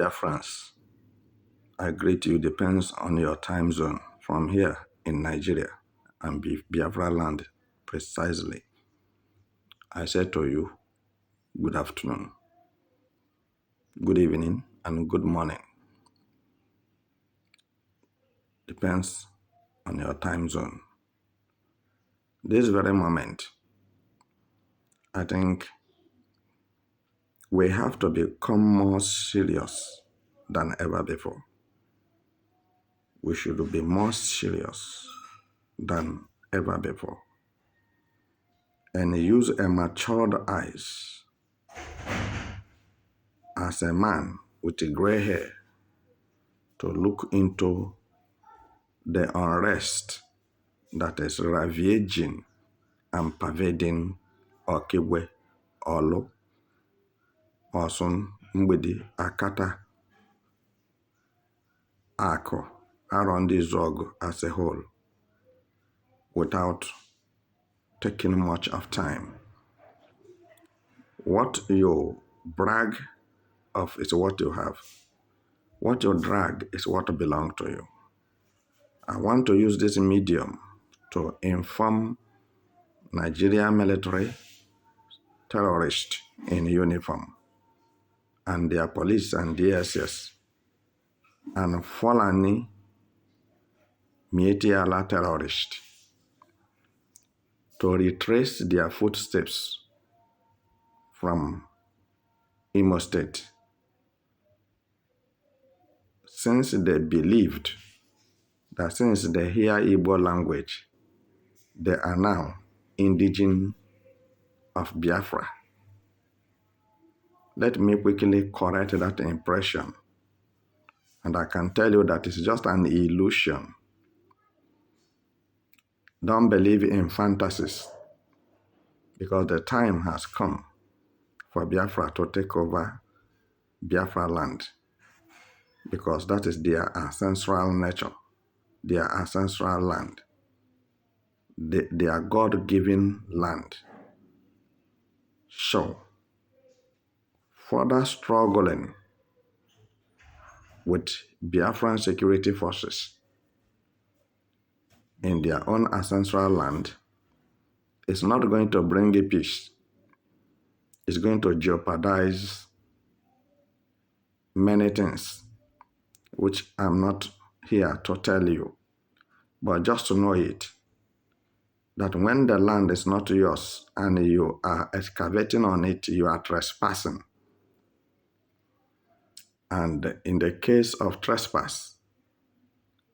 Biafrans, I greet you, depends on your time zone. From here in Nigeria and Biafra land precisely, I say to you, good afternoon, good evening, and good morning. Depends on your time zone. This very moment, I think we have to become more serious than ever before. We should be more serious than ever before and use a matured eyes as a man with a gray hair to look into the unrest that is ravaging and pervading Okigwe, Olu, Osun, Mgbidi, Akata, Ako, around the Zog as a whole, without taking much of time. What you brag of is what you have. What you drag is what belongs to you. I want to use this medium to inform Nigerian military terrorists in uniform and their police and DSS and Fulani Mietiala terrorists to retrace their footsteps from Imo State, since they believed that since they hear Igbo language, they are now indigenous of Biafra. Let me quickly correct that impression, and I can tell you that it's just an illusion. Don't believe in fantasies, because the time has come for Biafra to take over Biafra land, because that is their ancestral nature, their ancestral land, their God-given land. So, further struggling with Biafran security forces in their own ancestral land is not going to bring a peace. It's going to jeopardize many things, which I'm not here to tell you, but just to know it, that when the land is not yours and you are excavating on it, you are trespassing. And in the case of trespass,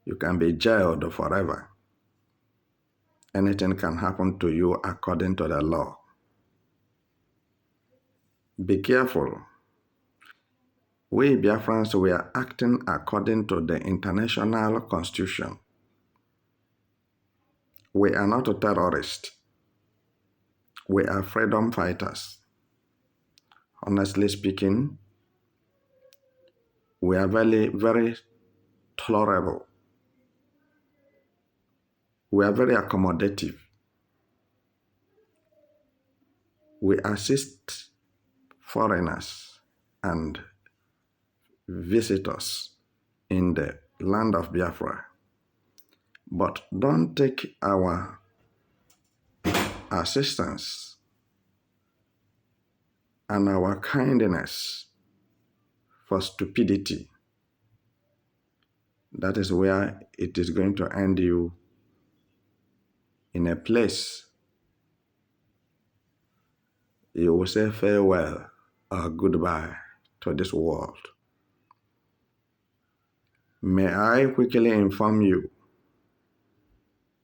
you can be jailed forever. Anything can happen to you according to the law. Be careful. We Biafrans, we are acting according to the international constitution. We are not terrorists. We are freedom fighters. Honestly speaking, we are very, very tolerable. We are very accommodative. We assist foreigners and visitors in the land of Biafra. But don't take our assistance and our kindness for stupidity. That is where it is going to end you in a place you will say farewell or goodbye to this world. May I quickly inform you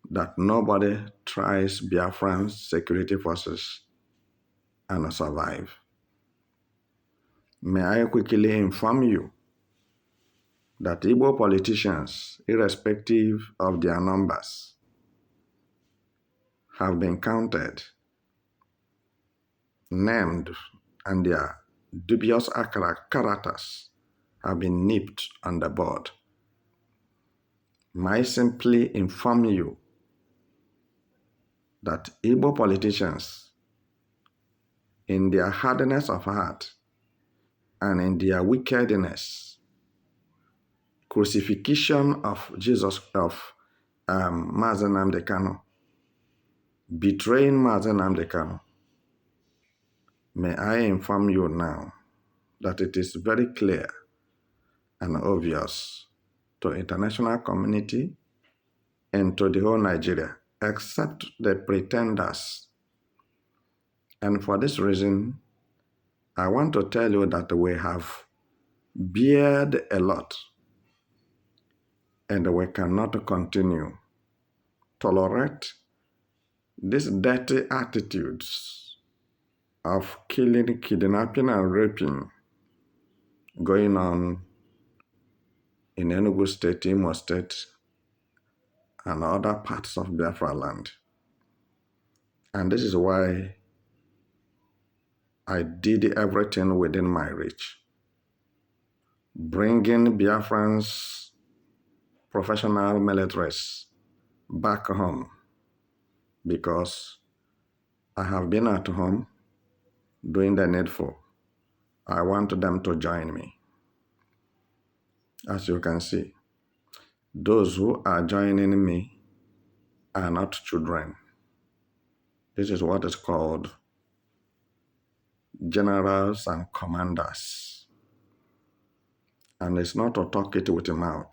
that nobody tries Biafran security forces and survive. May I quickly inform you that Igbo politicians, irrespective of their numbers, have been counted, named, and their dubious characters have been nipped on the bud. May I simply inform you that Igbo politicians, in their hardness of heart and in their wickedness, crucifixion of Jesus, of Mazi Nnamdi Kanu, betraying Mazi Nnamdi Kanu, may I inform you now that it is very clear and obvious to international community and to the whole Nigeria, except the pretenders. And for this reason, I want to tell you that we have beared a lot, and we cannot continue tolerate these dirty attitudes of killing, kidnapping, and raping going on in Enugu State, Imo State, and other parts of Biafra land. And this is why I did everything within my reach, bringing Biafrans, professional militaries back home, because I have been at home doing the needful. I want them to join me. As you can see, those who are joining me are not children. This is what is called generals and commanders. And it's not to talk it with the mouth.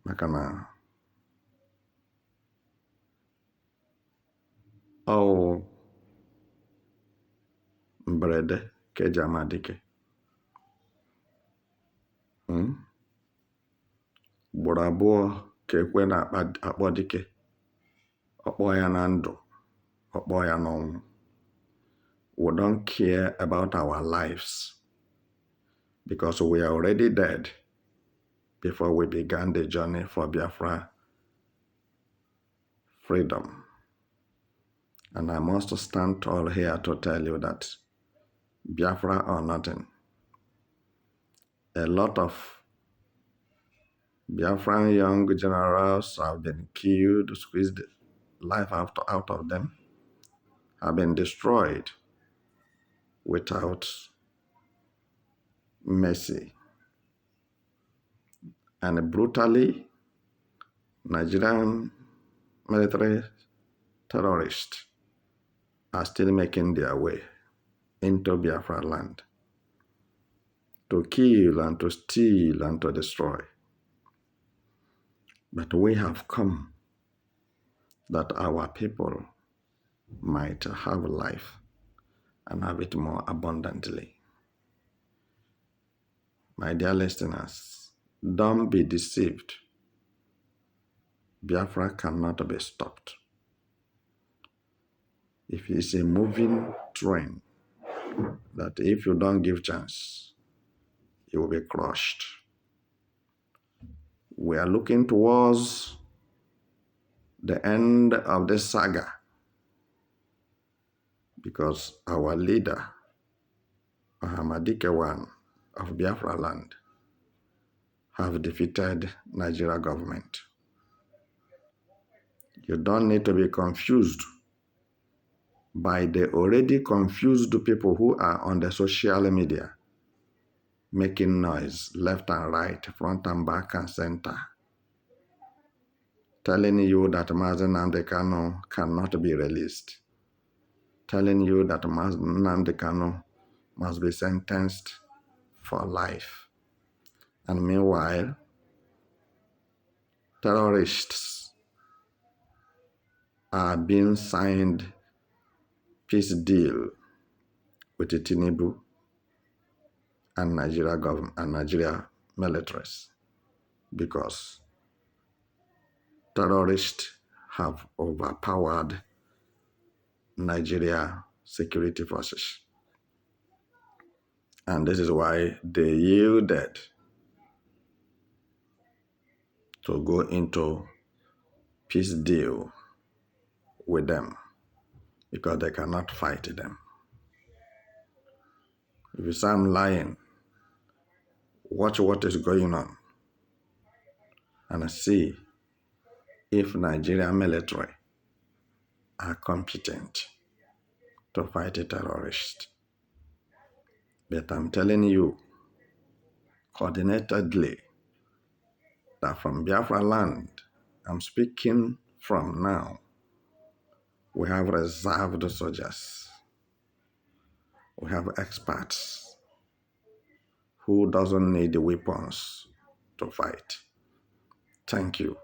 Makana. Oh, mberede kejamadike. Ugboro abụọ ka ekwe na-akpọ dike. Ọkpọ ya na ndụ, ọkpọ ya n'ọnwụ. We don't care about our lives because we are already dead before we began the journey for Biafra freedom. And I must stand tall here to tell you that Biafra or nothing, a lot of Biafran young generals have been killed, squeezed life out of them, have been destroyed without mercy. And brutally, Nigerian military terrorists are still making their way into Biafra land to kill and to steal and to destroy. But we have come that our people might have life and have it more abundantly. My dear listeners, don't be deceived. Biafra cannot be stopped. If it's a moving train, that if you don't give chance, you will be crushed. We are looking towards the end of this saga because our leader, Ahamadike One of Biafra land, have defeated Nigeria government. You don't need to be confused by the already confused people who are on the social media making noise left and right, front and back and center, telling you that Mazi Nnamdi Kanu cannot be released, telling you that Mazi Nnamdi Kanu must be sentenced for life. And meanwhile, terrorists are being signed peace deal with the Tinubu and Nigeria government and Nigeria militaries because terrorists have overpowered Nigeria security forces. And this is why they yielded to go into peace deal with them because they cannot fight them. If you say I'm lying, watch what is going on and see if Nigerian military are competent to fight a terrorist. But I'm telling you, coordinatedly that from Biafra land, I'm speaking from now, we have reserved soldiers, we have experts who doesn't need the weapons to fight. Thank you.